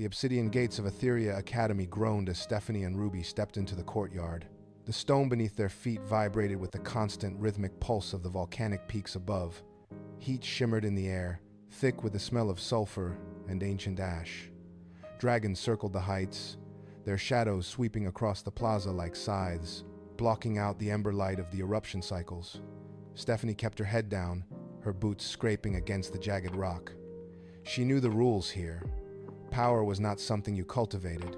The obsidian gates of Aetheria Academy groaned as Stephanie and Ruby stepped into the courtyard. The stone beneath their feet vibrated with the constant rhythmic pulse of the volcanic peaks above. Heat shimmered in the air, thick with the smell of sulfur and ancient ash. Dragons circled the heights, their shadows sweeping across the plaza like scythes, blocking out the ember light of the eruption cycles. Stephanie kept her head down, her boots scraping against the jagged rock. She knew the rules here. Power was not something you cultivated.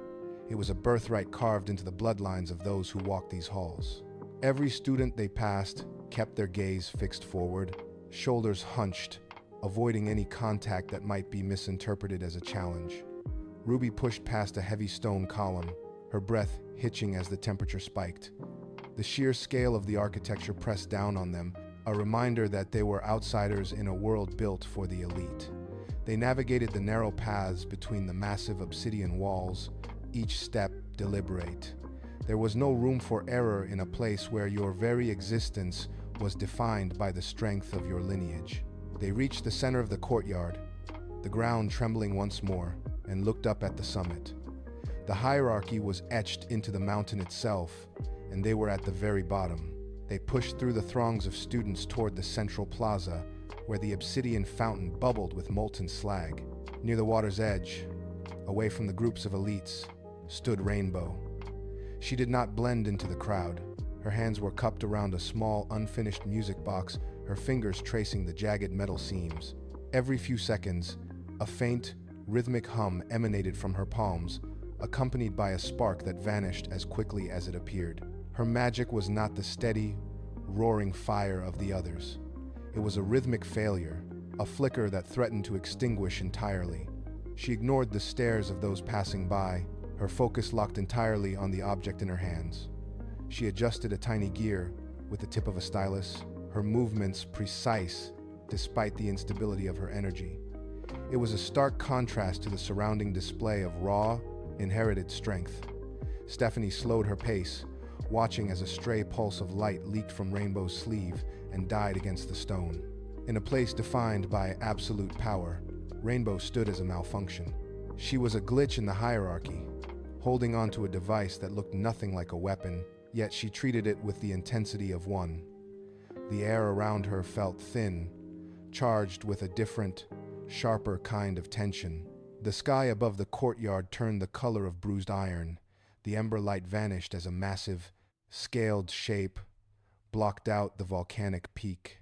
It was a birthright carved into the bloodlines of those who walked these halls. Every student they passed kept their gaze fixed forward, shoulders hunched, avoiding any contact that might be misinterpreted as a challenge. Ruby pushed past a heavy stone column, her breath hitching as the temperature spiked. The sheer scale of the architecture pressed down on them, a reminder that they were outsiders in a world built for the elite. They navigated the narrow paths between the massive obsidian walls, each step deliberate. There was no room for error in a place where your very existence was defined by the strength of your lineage. They reached the center of the courtyard, the ground trembling once more, and looked up at the summit. The hierarchy was etched into the mountain itself, and they were at the very bottom. They pushed through the throngs of students toward the central plaza, where the obsidian fountain bubbled with molten slag. Near the water's edge, away from the groups of elites, stood Rainbow. She did not blend into the crowd. Her hands were cupped around a small, unfinished music box, her fingers tracing the jagged metal seams. Every few seconds, a faint, rhythmic hum emanated from her palms, accompanied by a spark that vanished as quickly as it appeared. Her magic was not the steady, roaring fire of the others. It was a rhythmic failure, a flicker that threatened to extinguish entirely. She ignored the stares of those passing by, her focus locked entirely on the object in her hands. She adjusted a tiny gear with the tip of a stylus, her movements precise despite the instability of her energy. It was a stark contrast to the surrounding display of raw, inherited strength. Stephanie slowed her pace, watching as a stray pulse of light leaked from Rainbow's sleeve and died against the stone. In a place defined by absolute power, Rainbow stood as a malfunction. She was a glitch in the hierarchy, holding onto a device that looked nothing like a weapon, yet she treated it with the intensity of one. The air around her felt thin, charged with a different, sharper kind of tension. The sky above the courtyard turned the color of bruised iron. The ember light vanished as a massive, scaled shape blocked out the volcanic peak.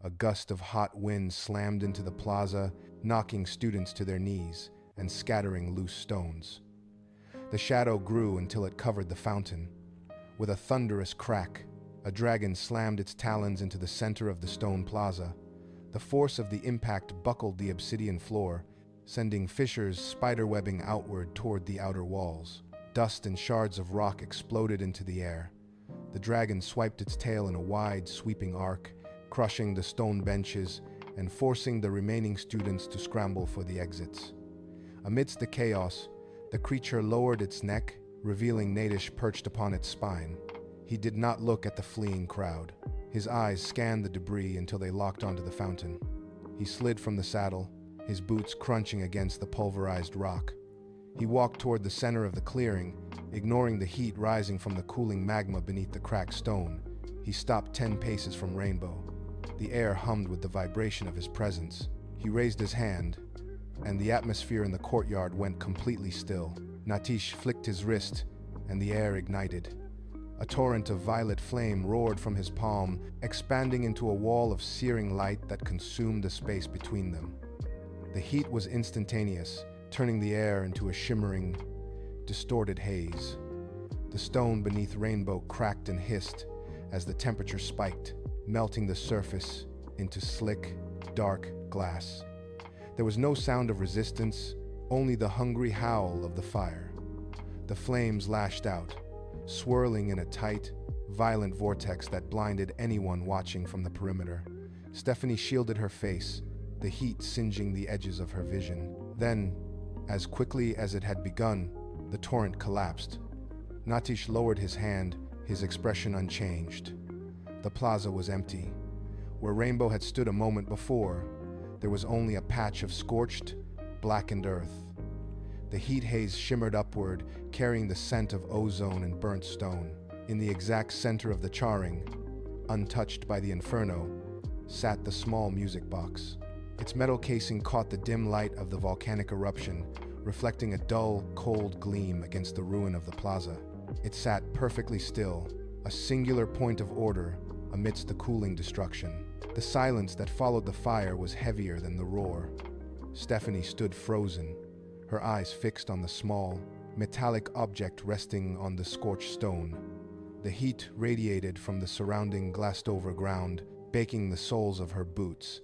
A gust of hot wind slammed into the plaza, knocking students to their knees and scattering loose stones. The shadow grew until it covered the fountain. With a thunderous crack, a dragon slammed its talons into the center of the stone plaza. The force of the impact buckled the obsidian floor, sending fissures spiderwebbing outward toward the outer walls. Dust and shards of rock exploded into the air. The dragon swiped its tail in a wide, sweeping arc, crushing the stone benches and forcing the remaining students to scramble for the exits. Amidst the chaos, the creature lowered its neck, revealing Nadish perched upon its spine. He did not look at the fleeing crowd. His eyes scanned the debris until they locked onto the fountain. He slid from the saddle, his boots crunching against the pulverized rock. He walked toward the center of the clearing, ignoring the heat rising from the cooling magma beneath the cracked stone. He stopped 10 paces from Rainbow. The air hummed with the vibration of his presence. He raised his hand, and the atmosphere in the courtyard went completely still. Natish flicked his wrist, and the air ignited. A torrent of violet flame roared from his palm, expanding into a wall of searing light that consumed the space between them. The heat was instantaneous, turning the air into a shimmering, distorted haze. The stone beneath Rainbow cracked and hissed as the temperature spiked, melting the surface into slick, dark glass. There was no sound of resistance, only the hungry howl of the fire. The flames lashed out, swirling in a tight, violent vortex that blinded anyone watching from the perimeter. Stephanie shielded her face, the heat singeing the edges of her vision. Then, as quickly as it had begun, the torrent collapsed. Natish lowered his hand, his expression unchanged. The plaza was empty. Where Rainbow had stood a moment before, there was only a patch of scorched, blackened earth. The heat haze shimmered upward, carrying the scent of ozone and burnt stone. In the exact center of the charring, untouched by the inferno, sat the small music box. Its metal casing caught the dim light of the volcanic eruption, reflecting a dull, cold gleam against the ruin of the plaza. It sat perfectly still, a singular point of order amidst the cooling destruction. The silence that followed the fire was heavier than the roar. Stephanie stood frozen, her eyes fixed on the small, metallic object resting on the scorched stone. The heat radiated from the surrounding glassed-over ground, baking the soles of her boots.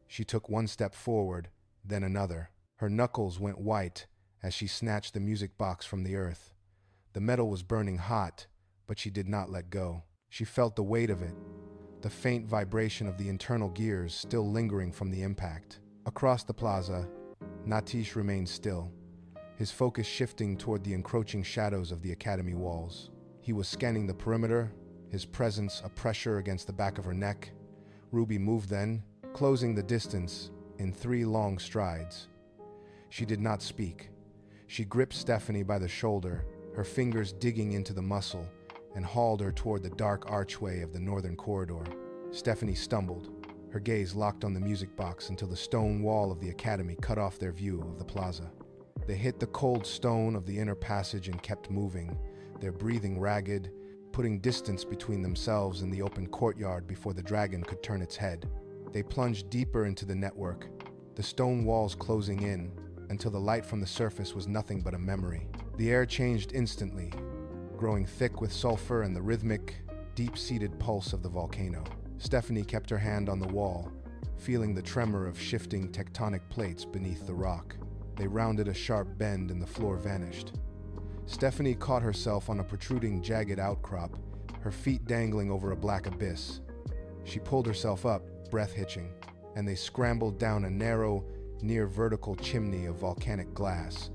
She took one step forward, then another. Her knuckles went white as she snatched the music box from the earth. The metal was burning hot, but she did not let go. She felt the weight of it, the faint vibration of the internal gears still lingering from the impact. Across the plaza, Natish remained still, his focus shifting toward the encroaching shadows of the academy walls. He was scanning the perimeter, his presence a pressure against the back of her neck. Ruby moved then, closing the distance in 3 long strides. She did not speak. She gripped Stephanie by the shoulder, her fingers digging into the muscle, and hauled her toward the dark archway of the northern corridor. Stephanie stumbled, her gaze locked on the music box until the stone wall of the academy cut off their view of the plaza. They hit the cold stone of the inner passage and kept moving, their breathing ragged, putting distance between themselves and the open courtyard before the dragon could turn its head. They plunged deeper into the network, the stone walls closing in, until the light from the surface was nothing but a memory. The air changed instantly, growing thick with sulfur and the rhythmic, deep-seated pulse of the volcano. Stephanie kept her hand on the wall, feeling the tremor of shifting tectonic plates beneath the rock. They rounded a sharp bend and the floor vanished. Stephanie caught herself on a protruding, jagged outcrop, her feet dangling over a black abyss. She pulled herself up, breath hitching, and they scrambled down a narrow, near-vertical chimney of volcanic glass.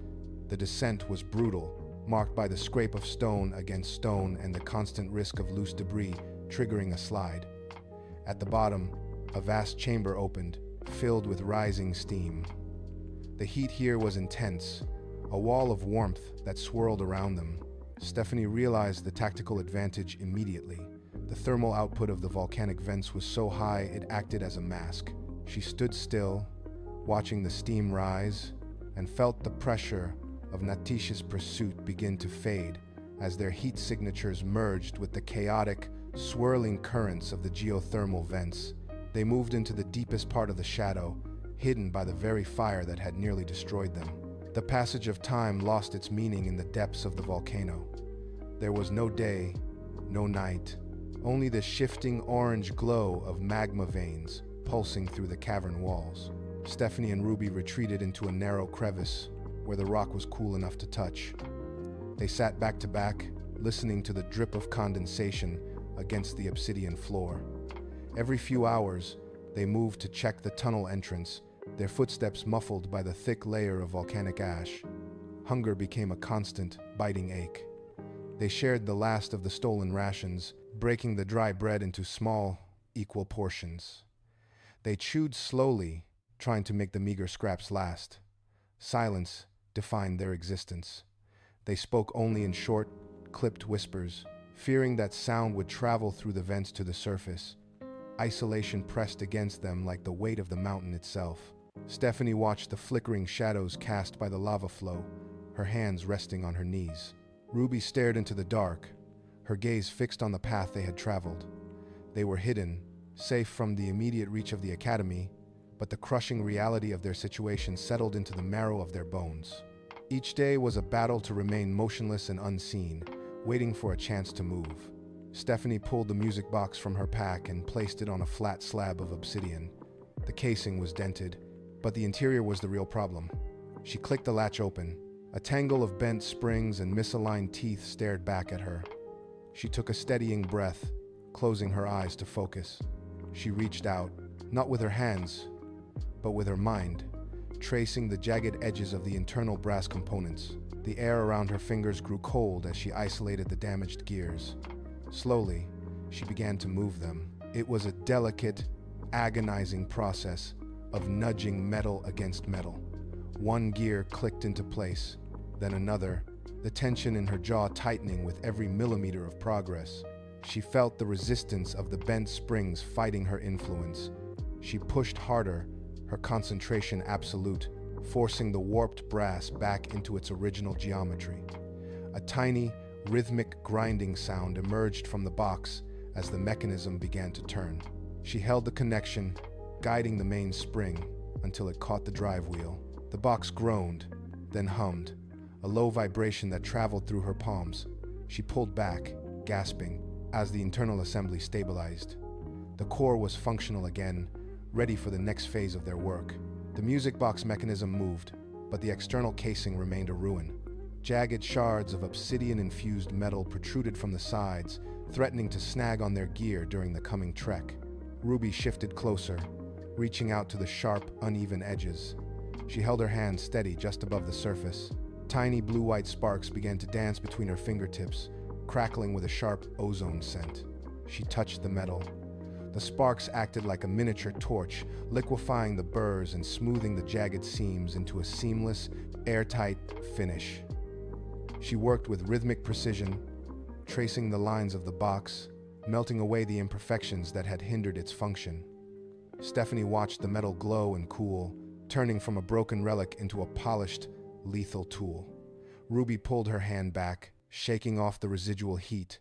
The descent was brutal, marked by the scrape of stone against stone and the constant risk of loose debris triggering a slide. At the bottom, a vast chamber opened, filled with rising steam. The heat here was intense, a wall of warmth that swirled around them. Stephanie realized the tactical advantage immediately. The thermal output of the volcanic vents was so high it acted as a mask. She stood still, watching the steam rise, and felt the pressure of Natish's pursuit begin to fade as their heat signatures merged with the chaotic, swirling currents of the geothermal vents. They moved into the deepest part of the shadow, hidden by the very fire that had nearly destroyed them. The passage of time lost its meaning in the depths of the volcano. There was no day, no night, only the shifting orange glow of magma veins pulsing through the cavern walls. Stephanie and Ruby retreated into a narrow crevice where the rock was cool enough to touch. They sat back to back, listening to the drip of condensation against the obsidian floor. Every few hours, they moved to check the tunnel entrance, their footsteps muffled by the thick layer of volcanic ash. Hunger became a constant, biting ache. They shared the last of the stolen rations, breaking the dry bread into small, equal portions. They chewed slowly, trying to make the meager scraps last. Silence defined their existence. They spoke only in short, clipped whispers, fearing that sound would travel through the vents to the surface. Isolation pressed against them like the weight of the mountain itself. Stephanie watched the flickering shadows cast by the lava flow, her hands resting on her knees. Ruby stared into the dark, her gaze fixed on the path they had traveled. They were hidden, safe from the immediate reach of the academy, but the crushing reality of their situation settled into the marrow of their bones. Each day was a battle to remain motionless and unseen, waiting for a chance to move. Stephanie pulled the music box from her pack and placed it on a flat slab of obsidian. The casing was dented, but the interior was the real problem. She clicked the latch open. A tangle of bent springs and misaligned teeth stared back at her. She took a steadying breath, closing her eyes to focus. She reached out, not with her hands, but with her mind, tracing the jagged edges of the internal brass components. The air around her fingers grew cold as she isolated the damaged gears. Slowly, she began to move them. It was a delicate, agonizing process of nudging metal against metal. One gear clicked into place, then another, the tension in her jaw tightening with every millimeter of progress. She felt the resistance of the bent springs fighting her influence. She pushed harder, her concentration absolute, forcing the warped brass back into its original geometry. A tiny, rhythmic grinding sound emerged from the box as the mechanism began to turn. She held the connection, guiding the main spring until it caught the drive wheel. The box groaned, then hummed, a low vibration that traveled through her palms. She pulled back, gasping, as the internal assembly stabilized. The core was functional again, ready for the next phase of their work. The music box mechanism moved, but the external casing remained a ruin. Jagged shards of obsidian-infused metal protruded from the sides, threatening to snag on their gear during the coming trek. Ruby shifted closer, reaching out to the sharp, uneven edges. She held her hand steady just above the surface. Tiny blue-white sparks began to dance between her fingertips, crackling with a sharp ozone scent. She touched the metal. The sparks acted like a miniature torch, liquefying the burrs and smoothing the jagged seams into a seamless, airtight finish. She worked with rhythmic precision, tracing the lines of the box, melting away the imperfections that had hindered its function. Stephanie watched the metal glow and cool, turning from a broken relic into a polished, lethal tool. Ruby pulled her hand back, shaking off the residual heat.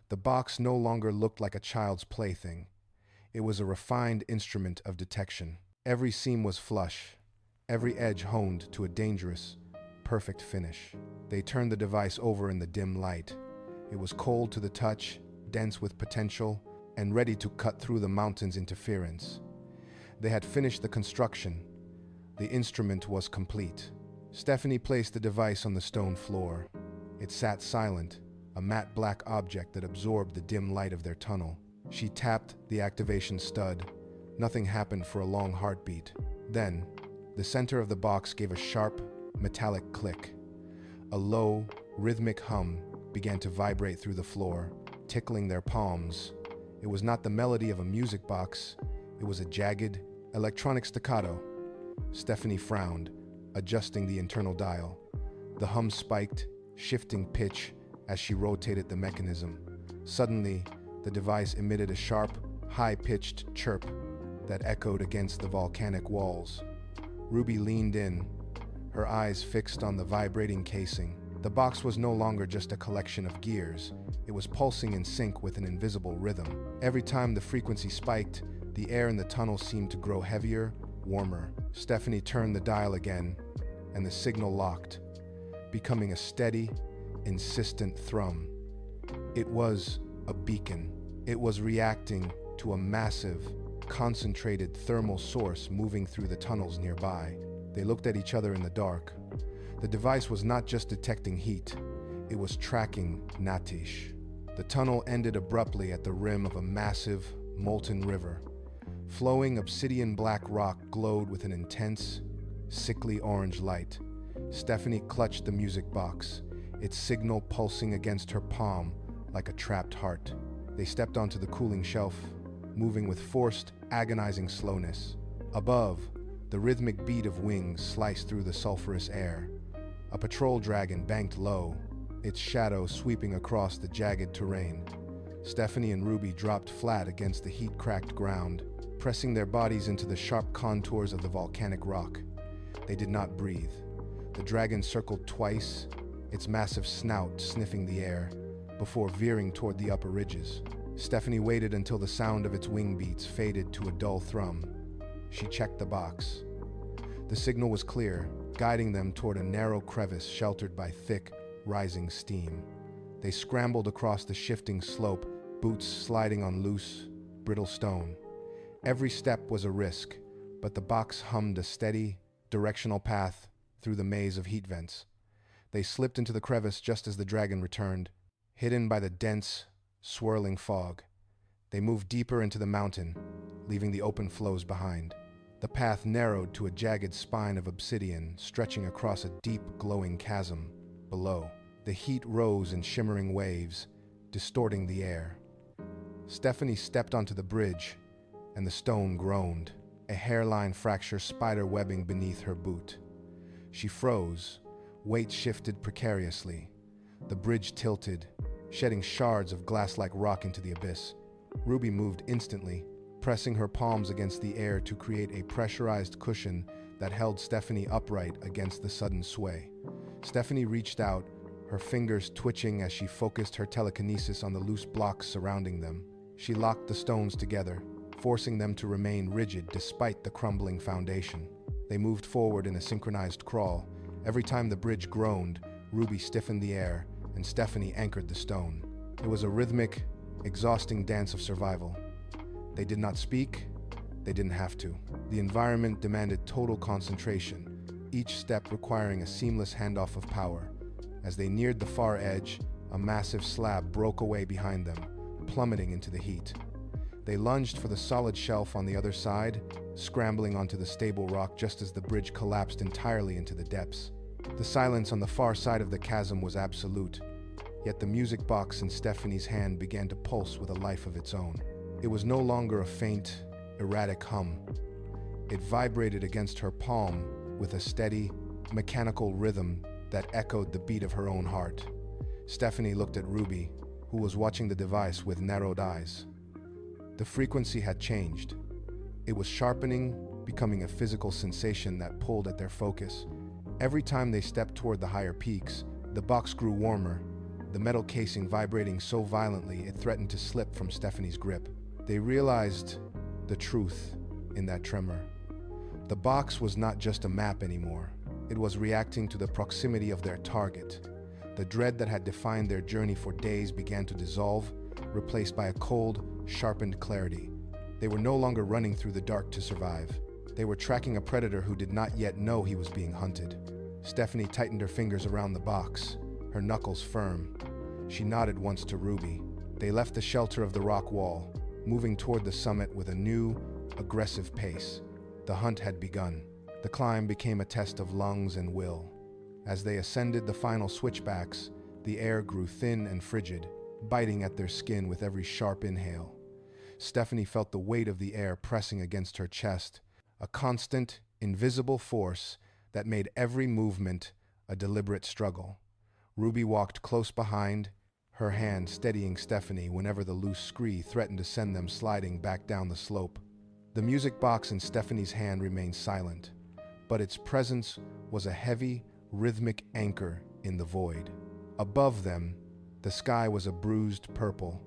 The box no longer looked like a child's plaything. It was a refined instrument of detection. Every seam was flush, every edge honed to a dangerous, perfect finish. They turned the device over in the dim light. It was cold to the touch, dense with potential, and ready to cut through the mountain's interference. They had finished the construction. The instrument was complete. Stephanie placed the device on the stone floor. It sat silent, a matte black object that absorbed the dim light of their tunnel. She tapped the activation stud. Nothing happened for a long heartbeat. Then, the center of the box gave a sharp, metallic click. A low, rhythmic hum began to vibrate through the floor, tickling their palms. It was not the melody of a music box. It was a jagged, electronic staccato. Stephanie frowned, adjusting the internal dial. The hum spiked, shifting pitch as she rotated the mechanism. Suddenly, the device emitted a sharp, high-pitched chirp that echoed against the volcanic walls. Ruby leaned in, her eyes fixed on the vibrating casing. The box was no longer just a collection of gears. It was pulsing in sync with an invisible rhythm. Every time the frequency spiked, the air in the tunnel seemed to grow heavier, warmer. Stephanie turned the dial again, and the signal locked, becoming a steady, insistent thrum. It was a beacon. It was reacting to a massive, concentrated thermal source moving through the tunnels nearby. They looked at each other in the dark. The device was not just detecting heat, it was tracking Natish. The tunnel ended abruptly at the rim of a massive, molten river. Flowing obsidian black rock glowed with an intense, sickly orange light. Stephanie clutched the music box, its signal pulsing against her palm like a trapped heart. They stepped onto the cooling shelf, moving with forced, agonizing slowness. Above, the rhythmic beat of wings sliced through the sulphurous air. A patrol dragon banked low, its shadow sweeping across the jagged terrain. Stephanie and Ruby dropped flat against the heat-cracked ground, pressing their bodies into the sharp contours of the volcanic rock. They did not breathe. The dragon circled twice, its massive snout sniffing the air, before veering toward the upper ridges. Stephanie waited until the sound of its wing beats faded to a dull thrum. She checked the box. The signal was clear, guiding them toward a narrow crevice sheltered by thick, rising steam. They scrambled across the shifting slope, boots sliding on loose, brittle stone. Every step was a risk, but the box hummed a steady, directional path through the maze of heat vents. They slipped into the crevice just as the dragon returned, hidden by the dense, swirling fog. They moved deeper into the mountain, leaving the open flows behind. The path narrowed to a jagged spine of obsidian stretching across a deep, glowing chasm below. The heat rose in shimmering waves, distorting the air. Stephanie stepped onto the bridge, and the stone groaned, a hairline fracture spider webbing beneath her boot. She froze, Weight shifted precariously. The bridge tilted, shedding shards of glass-like rock into the abyss. Ruby moved instantly, pressing her palms against the air to create a pressurized cushion that held Stephanie upright against the sudden sway. Stephanie reached out, her fingers twitching as she focused her telekinesis on the loose blocks surrounding them. She locked the stones together, forcing them to remain rigid despite the crumbling foundation. They moved forward in a synchronized crawl. Every time the bridge groaned, Ruby stiffened the air, and Stephanie anchored the stone. It was a rhythmic, exhausting dance of survival. They did not speak. They didn't have to. The environment demanded total concentration, each step requiring a seamless handoff of power. As they neared the far edge, a massive slab broke away behind them, plummeting into the heat. They lunged for the solid shelf on the other side, scrambling onto the stable rock just as the bridge collapsed entirely into the depths. The silence on the far side of the chasm was absolute, yet the music box in Stephanie's hand began to pulse with a life of its own. It was no longer a faint, erratic hum. It vibrated against her palm with a steady, mechanical rhythm that echoed the beat of her own heart. Stephanie looked at Ruby, who was watching the device with narrowed eyes. The frequency had changed. It was sharpening, becoming a physical sensation that pulled at their focus. Every time they stepped toward the higher peaks, the box grew warmer, the metal casing vibrating so violently it threatened to slip from Stephanie's grip. They realized the truth in that tremor. The box was not just a map anymore. It was reacting to the proximity of their target. The dread that had defined their journey for days began to dissolve, replaced by a cold, sharpened clarity. They were no longer running through the dark to survive. They were tracking a predator who did not yet know he was being hunted. Stephanie tightened her fingers around the box, her knuckles firm. She nodded once to Ruby. They left the shelter of the rock wall, moving toward the summit with a new, aggressive pace. The hunt had begun. The climb became a test of lungs and will. As they ascended the final switchbacks, the air grew thin and frigid, biting at their skin with every sharp inhale. Stephanie felt the weight of the air pressing against her chest, a constant, invisible force that made every movement a deliberate struggle. Ruby walked close behind, her hand steadying Stephanie whenever the loose scree threatened to send them sliding back down the slope. The music box in Stephanie's hand remained silent, but its presence was a heavy, rhythmic anchor in the void. Above them, the sky was a bruised purple,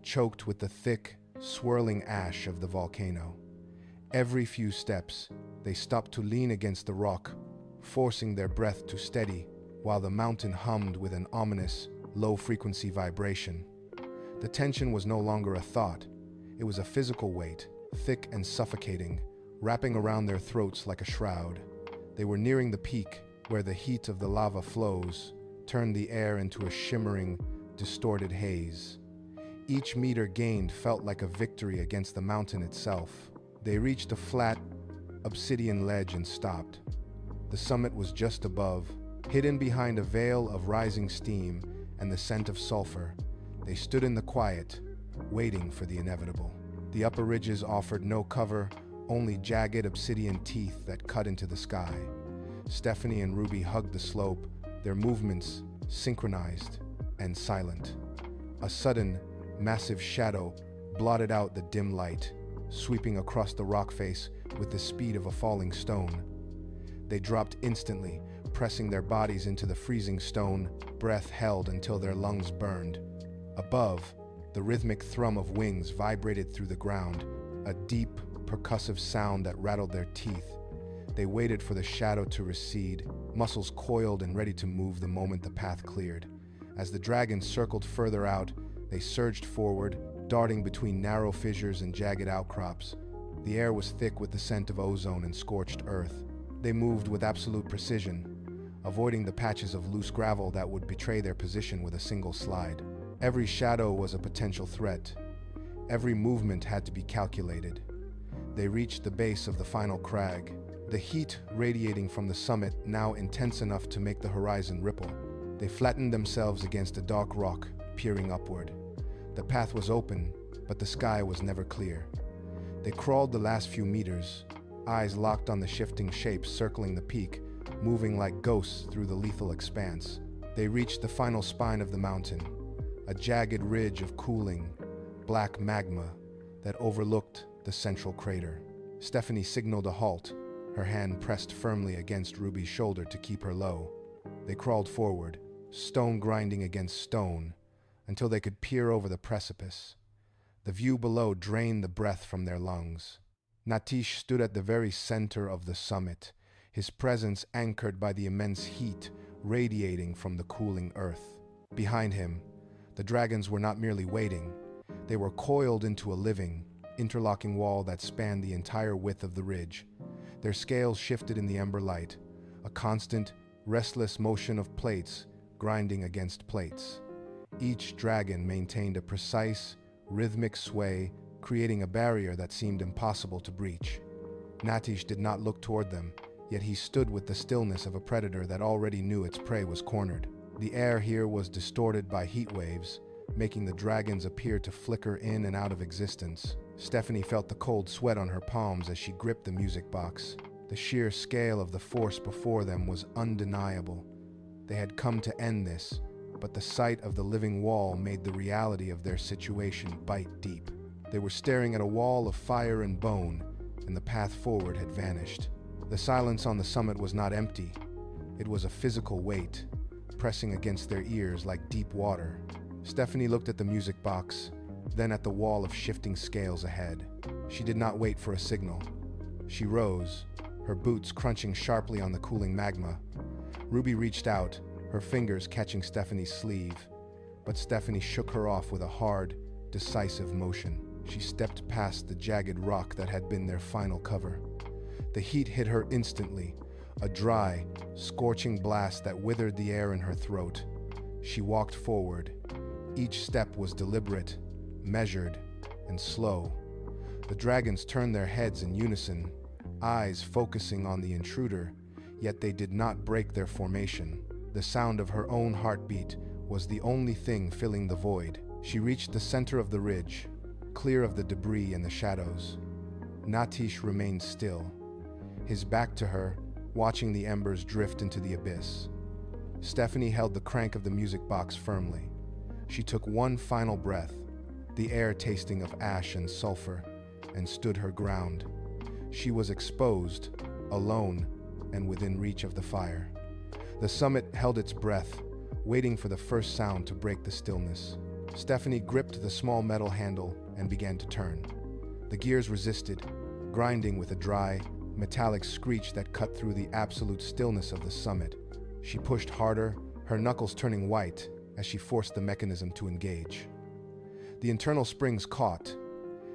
choked with the thick, swirling ash of the volcano. Every few steps, they stopped to lean against the rock, forcing their breath to steady, while the mountain hummed with an ominous, low-frequency vibration. The tension was no longer a thought. It was a physical weight, thick and suffocating, wrapping around their throats like a shroud. They were nearing the peak, where the heat of the lava flows turned the air into a shimmering, distorted haze. Each meter gained felt like a victory against the mountain itself. They reached a flat, obsidian ledge and stopped. The summit was just above, hidden behind a veil of rising steam and the scent of sulfur. They stood in the quiet, waiting for the inevitable. The upper ridges offered no cover, only jagged obsidian teeth that cut into the sky. Stephanie and Ruby hugged the slope, their movements synchronized and silent. A sudden, massive shadow blotted out the dim light, sweeping across the rock face with the speed of a falling stone. They dropped instantly, pressing their bodies into the freezing stone, breath held until their lungs burned. Above, the rhythmic thrum of wings vibrated through the ground, a deep, percussive sound that rattled their teeth. They waited for the shadow to recede, muscles coiled and ready to move the moment the path cleared. As the dragon circled further out, they surged forward, darting between narrow fissures and jagged outcrops. The air was thick with the scent of ozone and scorched earth. They moved with absolute precision, avoiding the patches of loose gravel that would betray their position with a single slide. Every shadow was a potential threat. Every movement had to be calculated. They reached the base of the final crag, the heat radiating from the summit now intense enough to make the horizon ripple. They flattened themselves against a dark rock, peering upward. The path was open, but the sky was never clear. They crawled the last few meters, eyes locked on the shifting shapes circling the peak, moving like ghosts through the lethal expanse. They reached the final spine of the mountain, a jagged ridge of cooling, black magma that overlooked the central crater. Stephanie signaled a halt, her hand pressed firmly against Ruby's shoulder to keep her low. They crawled forward, stone grinding against stone, until they could peer over the precipice. The view below drained the breath from their lungs. Natish stood at the very center of the summit, his presence anchored by the immense heat radiating from the cooling earth. Behind him, the dragons were not merely waiting, they were coiled into a living, interlocking wall that spanned the entire width of the ridge. Their scales shifted in the ember light, a constant, restless motion of plates grinding against plates. Each dragon maintained a precise, rhythmic sway, creating a barrier that seemed impossible to breach. Natish did not look toward them, yet he stood with the stillness of a predator that already knew its prey was cornered. The air here was distorted by heat waves, making the dragons appear to flicker in and out of existence. Stephanie felt the cold sweat on her palms as she gripped the music box. The sheer scale of the force before them was undeniable. They had come to end this, but the sight of the living wall made the reality of their situation bite deep. They were staring at a wall of fire and bone, and the path forward had vanished. The silence on the summit was not empty. It was a physical weight, pressing against their ears like deep water. Stephanie looked at the music box, then at the wall of shifting scales ahead. She did not wait for a signal. She rose, her boots crunching sharply on the cooling magma. Ruby reached out, her fingers catching Stephanie's sleeve, but Stephanie shook her off with a hard, decisive motion. She stepped past the jagged rock that had been their final cover. The heat hit her instantly, a dry, scorching blast that withered the air in her throat. She walked forward. Each step was deliberate, measured, and slow. The dragons turned their heads in unison, eyes focusing on the intruder, yet they did not break their formation. The sound of her own heartbeat was the only thing filling the void. She reached the center of the ridge, clear of the debris and the shadows. Natish remained still, his back to her, watching the embers drift into the abyss. Stephanie held the crank of the music box firmly. She took one final breath, the air tasting of ash and sulfur, and stood her ground. She was exposed, alone, and within reach of the fire. The summit held its breath, waiting for the first sound to break the stillness. Stephanie gripped the small metal handle and began to turn. The gears resisted, grinding with a dry, metallic screech that cut through the absolute stillness of the summit. She pushed harder, her knuckles turning white as she forced the mechanism to engage. The internal springs caught,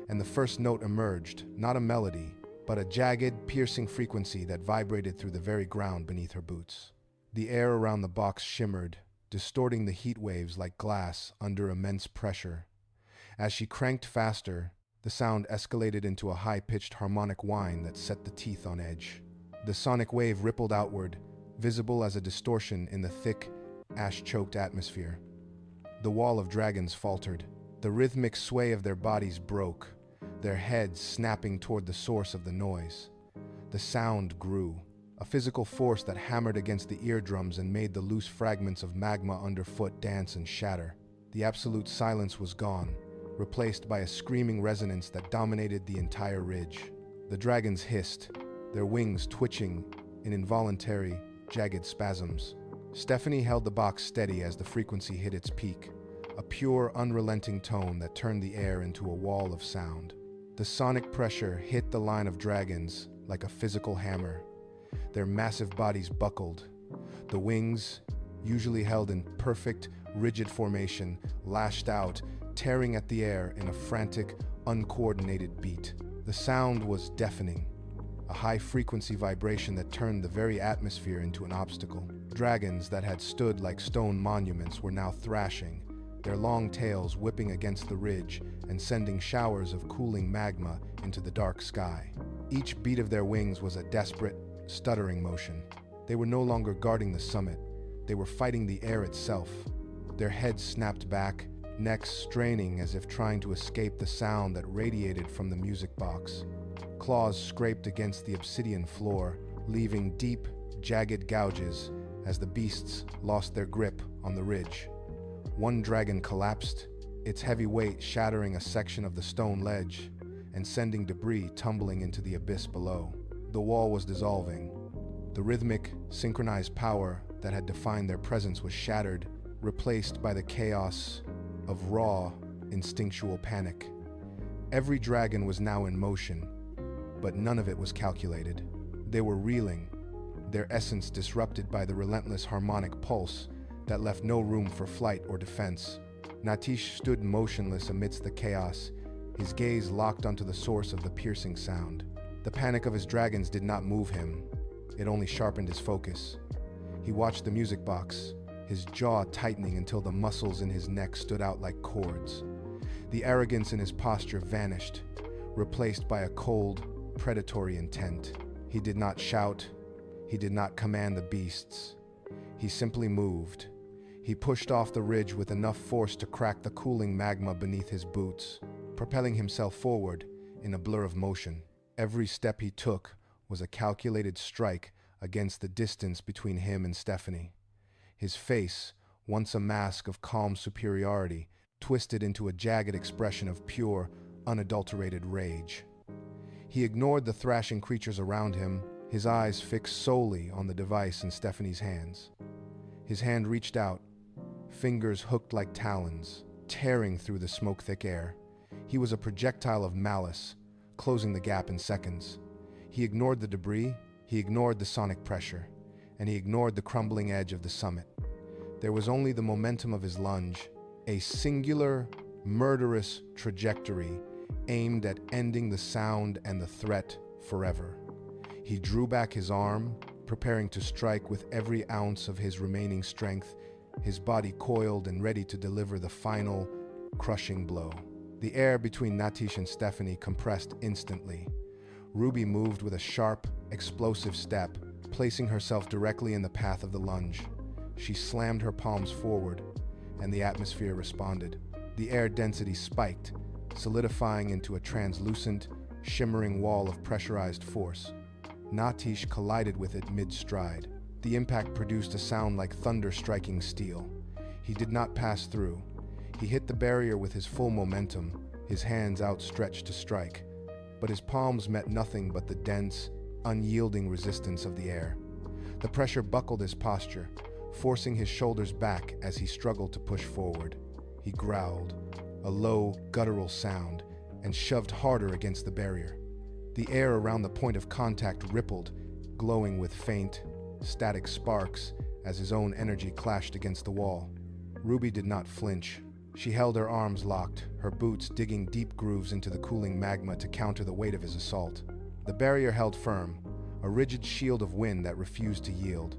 and the first note emerged, not a melody, but a jagged, piercing frequency that vibrated through the very ground beneath her boots. The air around the box shimmered, distorting the heat waves like glass under immense pressure. As she cranked faster, the sound escalated into a high-pitched harmonic whine that set the teeth on edge. The sonic wave rippled outward, visible as a distortion in the thick, ash-choked atmosphere. The wall of dragons faltered. The rhythmic sway of their bodies broke, their heads snapping toward the source of the noise. The sound grew, a physical force that hammered against the eardrums and made the loose fragments of magma underfoot dance and shatter. The absolute silence was gone, replaced by a screaming resonance that dominated the entire ridge. The dragons hissed, their wings twitching in involuntary, jagged spasms. Stephanie held the box steady as the frequency hit its peak, a pure, unrelenting tone that turned the air into a wall of sound. The sonic pressure hit the line of dragons like a physical hammer. Their massive bodies buckled. The wings, usually held in perfect, rigid formation, lashed out, tearing at the air in a frantic, uncoordinated beat. The sound was deafening, a high-frequency vibration that turned the very atmosphere into an obstacle. Dragons that had stood like stone monuments were now thrashing, their long tails whipping against the ridge and sending showers of cooling magma into the dark sky. Each beat of their wings was a desperate, stuttering motion. They were no longer guarding the summit, they were fighting the air itself. Their heads snapped back, necks straining as if trying to escape the sound that radiated from the music box. Claws scraped against the obsidian floor, leaving deep, jagged gouges as the beasts lost their grip on the ridge. One dragon collapsed, its heavy weight shattering a section of the stone ledge and sending debris tumbling into the abyss below. The wall was dissolving. The rhythmic, synchronized power that had defined their presence was shattered, replaced by the chaos of raw, instinctual panic. Every dragon was now in motion, but none of it was calculated. They were reeling, their essence disrupted by the relentless harmonic pulse that left no room for flight or defense. Natish stood motionless amidst the chaos, his gaze locked onto the source of the piercing sound. The panic of his dragons did not move him, it only sharpened his focus. He watched the music box, his jaw tightening until the muscles in his neck stood out like cords. The arrogance in his posture vanished, replaced by a cold, predatory intent. He did not shout, he did not command the beasts. He simply moved. He pushed off the ridge with enough force to crack the cooling magma beneath his boots, propelling himself forward in a blur of motion. Every step he took was a calculated strike against the distance between him and Stephanie. His face, once a mask of calm superiority, twisted into a jagged expression of pure, unadulterated rage. He ignored the thrashing creatures around him, his eyes fixed solely on the device in Stephanie's hands. His hand reached out, fingers hooked like talons, tearing through the smoke-thick air. He was a projectile of malice, closing the gap in seconds. He ignored the debris, he ignored the sonic pressure, and he ignored the crumbling edge of the summit. There was only the momentum of his lunge, a singular, murderous trajectory aimed at ending the sound and the threat forever. He drew back his arm, preparing to strike with every ounce of his remaining strength, his body coiled and ready to deliver the final, crushing blow. The air between Natish and Stephanie compressed instantly. Ruby moved with a sharp, explosive step, placing herself directly in the path of the lunge. She slammed her palms forward, and the atmosphere responded. The air density spiked, solidifying into a translucent, shimmering wall of pressurized force. Natish collided with it mid-stride. The impact produced a sound like thunder striking steel. He did not pass through. He hit the barrier with his full momentum, his hands outstretched to strike. But his palms met nothing but the dense, unyielding resistance of the air. The pressure buckled his posture, forcing his shoulders back as he struggled to push forward. He growled, a low, guttural sound, and shoved harder against the barrier. The air around the point of contact rippled, glowing with faint, static sparks as his own energy clashed against the wall. Ruby did not flinch. She held her arms locked, her boots digging deep grooves into the cooling magma to counter the weight of his assault. The barrier held firm, a rigid shield of wind that refused to yield.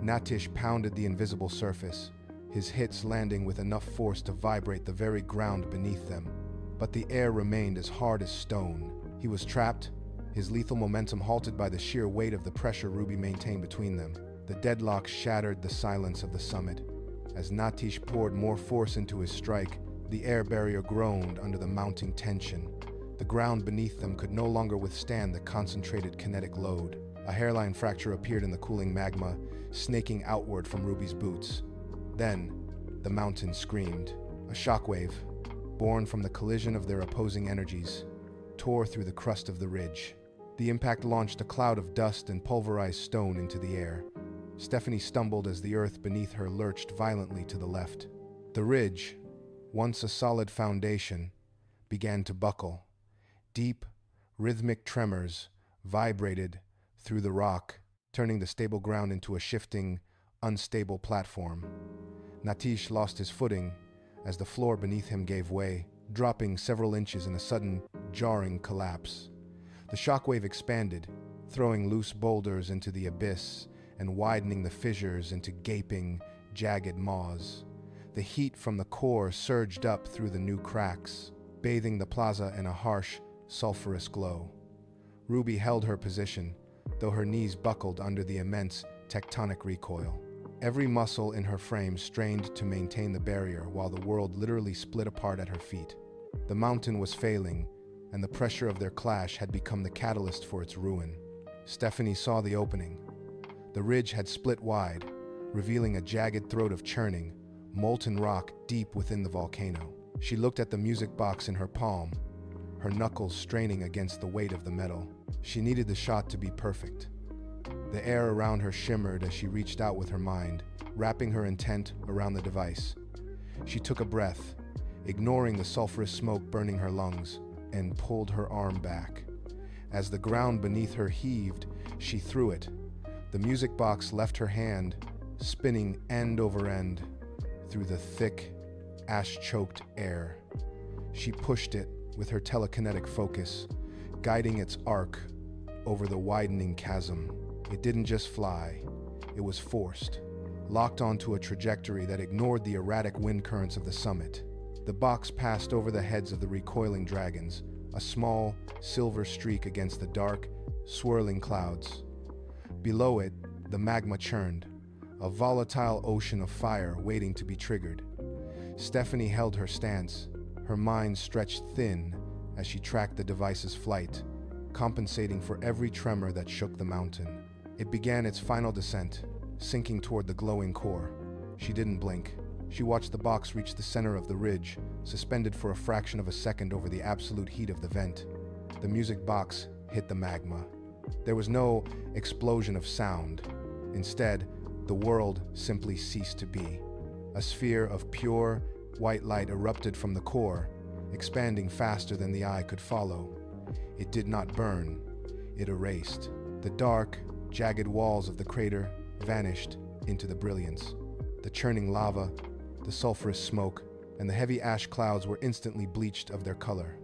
Natish pounded the invisible surface, his hits landing with enough force to vibrate the very ground beneath them. But the air remained as hard as stone. He was trapped, his lethal momentum halted by the sheer weight of the pressure Ruby maintained between them. The deadlock shattered the silence of the summit. As Natish poured more force into his strike, the air barrier groaned under the mounting tension. The ground beneath them could no longer withstand the concentrated kinetic load. A hairline fracture appeared in the cooling magma, snaking outward from Ruby's boots. Then, the mountain screamed. A shockwave, born from the collision of their opposing energies, tore through the crust of the ridge. The impact launched a cloud of dust and pulverized stone into the air. Stephanie stumbled as the earth beneath her lurched violently to the left. The ridge, once a solid foundation, began to buckle. Deep, rhythmic tremors vibrated through the rock, turning the stable ground into a shifting, unstable platform. Natish lost his footing as the floor beneath him gave way, dropping several inches in a sudden, jarring collapse. The shockwave expanded, throwing loose boulders into the abyss and widening the fissures into gaping, jagged maws. The heat from the core surged up through the new cracks, bathing the plaza in a harsh, sulfurous glow. Ruby held her position, though her knees buckled under the immense tectonic recoil. Every muscle in her frame strained to maintain the barrier while the world literally split apart at her feet. The mountain was failing, and the pressure of their clash had become the catalyst for its ruin. Stephanie saw the opening. The ridge had split wide, revealing a jagged throat of churning, molten rock deep within the volcano. She looked at the music box in her palm, her knuckles straining against the weight of the metal. She needed the shot to be perfect. The air around her shimmered as she reached out with her mind, wrapping her intent around the device. She took a breath, ignoring the sulfurous smoke burning her lungs, and pulled her arm back. As the ground beneath her heaved, she threw it. The music box left her hand, spinning end over end through the thick, ash-choked air. She pushed it with her telekinetic focus, guiding its arc over the widening chasm. It didn't just fly, it was forced, locked onto a trajectory that ignored the erratic wind currents of the summit. The box passed over the heads of the recoiling dragons, a small, silver streak against the dark, swirling clouds. Below it, the magma churned, a volatile ocean of fire waiting to be triggered. Stephanie held her stance, her mind stretched thin as she tracked the device's flight, compensating for every tremor that shook the mountain. It began its final descent, sinking toward the glowing core. She didn't blink. She watched the box reach the center of the ridge, suspended for a fraction of a second over the absolute heat of the vent. The music box hit the magma. There was no explosion of sound. Instead, the world simply ceased to be. A sphere of pure, white light erupted from the core, expanding faster than the eye could follow. It did not burn. It erased. The dark, jagged walls of the crater vanished into the brilliance. The churning lava, the sulfurous smoke, and the heavy ash clouds were instantly bleached of their color.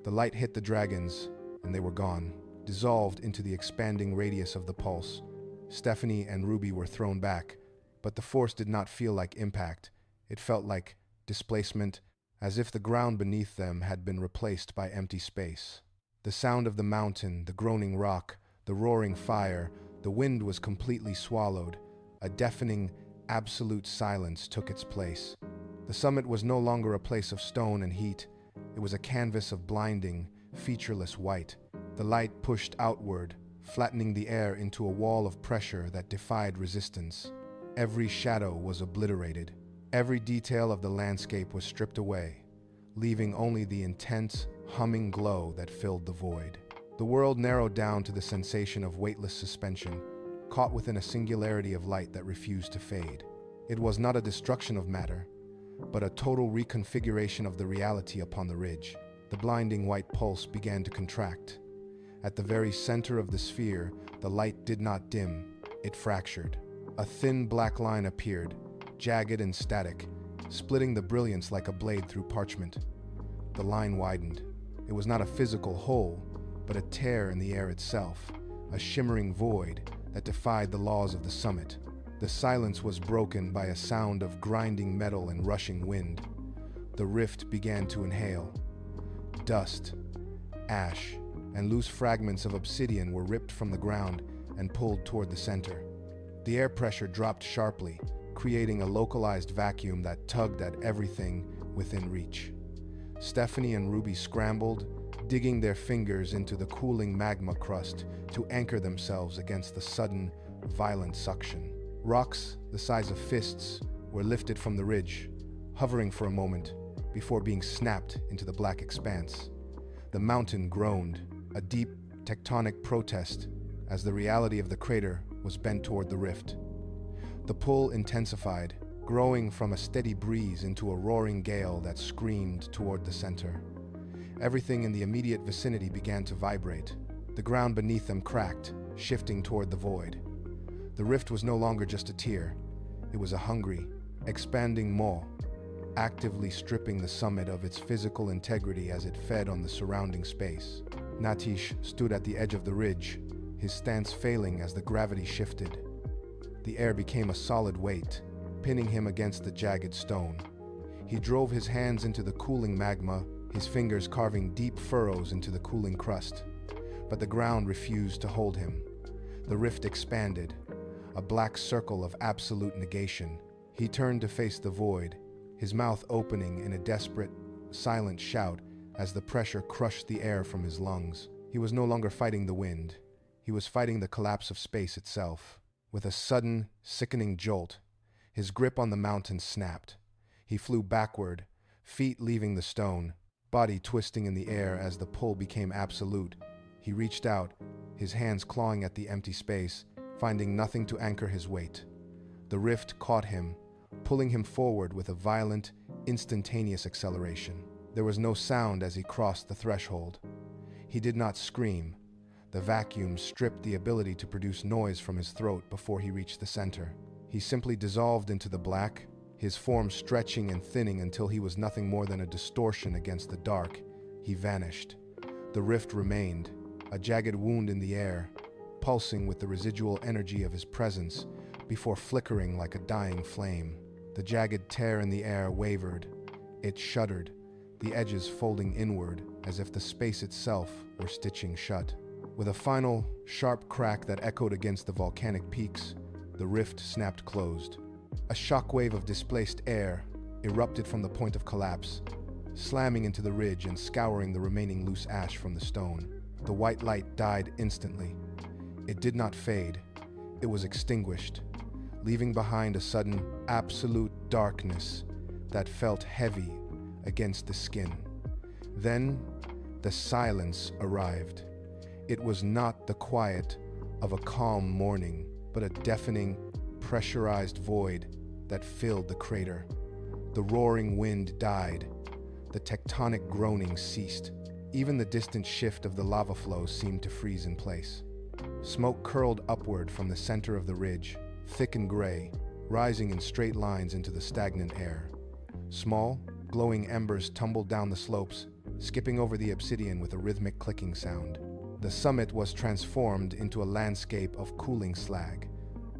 The light hit the dragons, and they were gone, dissolved into the expanding radius of the pulse. Stephanie and Ruby were thrown back, but the force did not feel like impact. It felt like displacement, as if the ground beneath them had been replaced by empty space. The sound of the mountain, the groaning rock, the roaring fire, the wind was completely swallowed. A deafening, absolute silence took its place. The summit was no longer a place of stone and heat. It was a canvas of blinding, featureless white. The light pushed outward, flattening the air into a wall of pressure that defied resistance. Every shadow was obliterated. Every detail of the landscape was stripped away, leaving only the intense, humming glow that filled the void. The world narrowed down to the sensation of weightless suspension, caught within a singularity of light that refused to fade. It was not a destruction of matter, but a total reconfiguration of the reality upon the ridge. The blinding white pulse began to contract. At the very center of the sphere, the light did not dim, it fractured. A thin black line appeared, jagged and static, splitting the brilliance like a blade through parchment. The line widened. It was not a physical hole, but a tear in the air itself, a shimmering void that defied the laws of the summit. The silence was broken by a sound of grinding metal and rushing wind. The rift began to inhale. Dust, ash, and loose fragments of obsidian were ripped from the ground and pulled toward the center. The air pressure dropped sharply, creating a localized vacuum that tugged at everything within reach. Stephanie and Ruby scrambled, digging their fingers into the cooling magma crust to anchor themselves against the sudden, violent suction. Rocks the size of fists were lifted from the ridge, hovering for a moment before being snapped into the black expanse. The mountain groaned, a deep tectonic protest as the reality of the crater was bent toward the rift. The pull intensified, growing from a steady breeze into a roaring gale that screamed toward the center. Everything in the immediate vicinity began to vibrate. The ground beneath them cracked, shifting toward the void. The rift was no longer just a tear. It was a hungry, expanding maw, actively stripping the summit of its physical integrity as it fed on the surrounding space. Natish stood at the edge of the ridge, his stance failing as the gravity shifted. The air became a solid weight, pinning him against the jagged stone. He drove his hands into the cooling magma, his fingers carving deep furrows into the cooling crust. But the ground refused to hold him. The rift expanded, a black circle of absolute negation. He turned to face the void, his mouth opening in a desperate, silent shout as the pressure crushed the air from his lungs. He was no longer fighting the wind. He was fighting the collapse of space itself. With a sudden, sickening jolt, his grip on the mountain snapped. He flew backward, feet leaving the stone, body twisting in the air as the pull became absolute. He reached out, his hands clawing at the empty space, finding nothing to anchor his weight. The rift caught him, pulling him forward with a violent, instantaneous acceleration. There was no sound as he crossed the threshold. He did not scream. The vacuum stripped the ability to produce noise from his throat before he reached the center. He simply dissolved into the black, his form stretching and thinning until he was nothing more than a distortion against the dark. He vanished. The rift remained, a jagged wound in the air, pulsing with the residual energy of his presence before flickering like a dying flame. The jagged tear in the air wavered. It shuddered, the edges folding inward as if the space itself were stitching shut. With a final, sharp crack that echoed against the volcanic peaks, the rift snapped closed. A shockwave of displaced air erupted from the point of collapse, slamming into the ridge and scouring the remaining loose ash from the stone. The white light died instantly. It did not fade. It was extinguished, leaving behind a sudden, absolute darkness that felt heavy against the skin. Then, the silence arrived. It was not the quiet of a calm morning, but a deafening, pressurized void that filled the crater. The roaring wind died. The tectonic groaning ceased. Even the distant shift of the lava flow seemed to freeze in place. Smoke curled upward from the center of the ridge, thick and gray, rising in straight lines into the stagnant air. Small, glowing embers tumbled down the slopes, skipping over the obsidian with a rhythmic clicking sound. The summit was transformed into a landscape of cooling slag.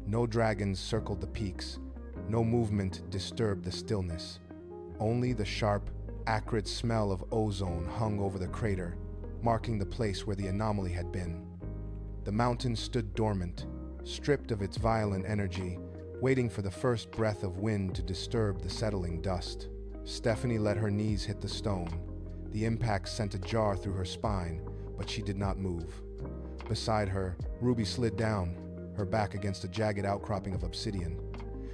No dragons circled the peaks. No movement disturbed the stillness. Only the sharp, acrid smell of ozone hung over the crater, marking the place where the anomaly had been. The mountain stood dormant, stripped of its violent energy, waiting for the first breath of wind to disturb the settling dust. Stephanie let her knees hit the stone. The impact sent a jar through her spine, but she did not move. Beside her, Ruby slid down, her back against a jagged outcropping of obsidian.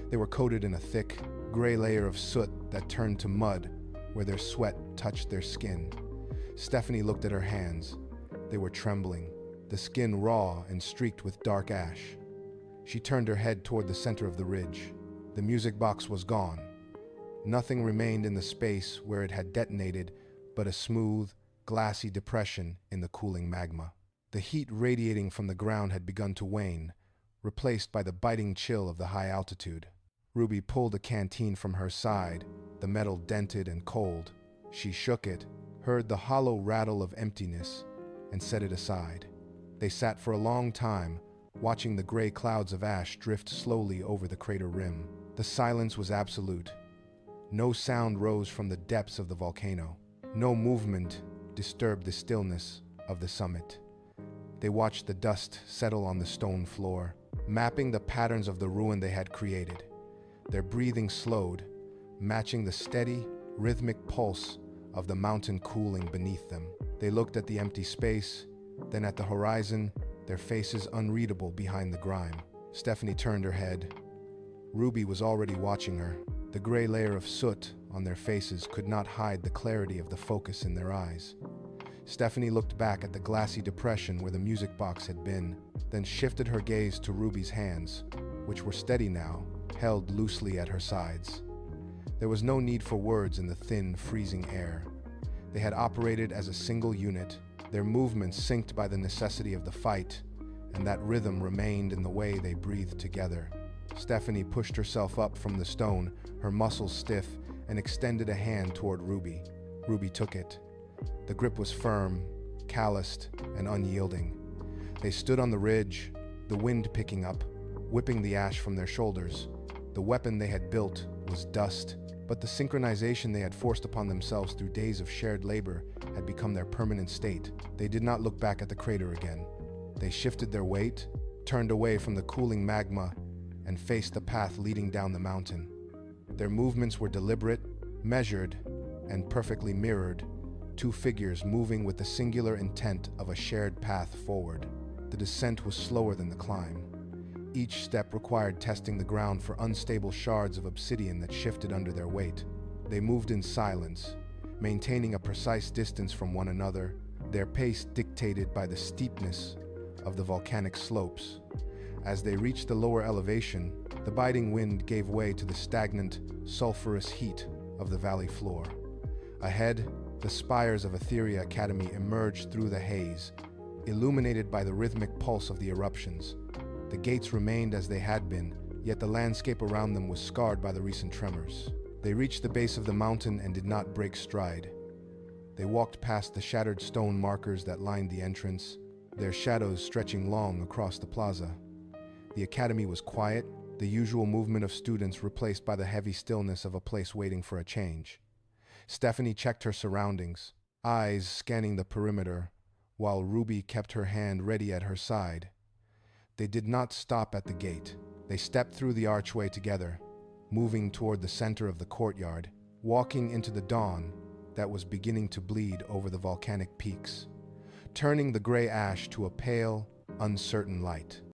They were coated in a thick, gray layer of soot that turned to mud where their sweat touched their skin. Stephanie looked at her hands. They were trembling, the skin raw and streaked with dark ash. She turned her head toward the center of the ridge. The music box was gone. Nothing remained in the space where it had detonated but a smooth, glassy depression in the cooling magma. The heat radiating from the ground had begun to wane, replaced by the biting chill of the high altitude. Ruby pulled a canteen from her side, the metal dented and cold. She shook it, heard the hollow rattle of emptiness, and set it aside. They sat for a long time, watching the gray clouds of ash drift slowly over the crater rim. The silence was absolute. No sound rose from the depths of the volcano. No movement disturbed the stillness of the summit. They watched the dust settle on the stone floor, mapping the patterns of the ruin they had created. Their breathing slowed, matching the steady, rhythmic pulse of the mountain cooling beneath them. They looked at the empty space, then at the horizon, their faces unreadable behind the grime. Stephanie turned her head. Ruby was already watching her. The gray layer of soot on their faces could not hide the clarity of the focus in their eyes. Stephanie looked back at the glassy depression where the music box had been, then shifted her gaze to Ruby's hands, which were steady now, held loosely at her sides. There was no need for words in the thin, freezing air. They had operated as a single unit, their movements synced by the necessity of the fight, and that rhythm remained in the way they breathed together. Stephanie pushed herself up from the stone, her muscles stiff, and extended a hand toward Ruby. Ruby took it. The grip was firm, calloused, and unyielding. They stood on the ridge, the wind picking up, whipping the ash from their shoulders. The weapon they had built was dust, but the synchronization they had forced upon themselves through days of shared labor had become their permanent state. They did not look back at the crater again. They shifted their weight, turned away from the cooling magma, and faced the path leading down the mountain. Their movements were deliberate, measured, and perfectly mirrored, two figures moving with the singular intent of a shared path forward. The descent was slower than the climb. Each step required testing the ground for unstable shards of obsidian that shifted under their weight. They moved in silence, maintaining a precise distance from one another, their pace dictated by the steepness of the volcanic slopes. As they reached the lower elevation, the biting wind gave way to the stagnant, sulfurous heat of the valley floor. Ahead, the spires of Aetheria Academy emerged through the haze, illuminated by the rhythmic pulse of the eruptions. The gates remained as they had been, yet the landscape around them was scarred by the recent tremors. They reached the base of the mountain and did not break stride. They walked past the shattered stone markers that lined the entrance, their shadows stretching long across the plaza. The academy was quiet, the usual movement of students replaced by the heavy stillness of a place waiting for a change. Stephanie checked her surroundings, eyes scanning the perimeter, while Ruby kept her hand ready at her side. They did not stop at the gate. They stepped through the archway together, moving toward the center of the courtyard, walking into the dawn that was beginning to bleed over the volcanic peaks, turning the gray ash to a pale, uncertain light.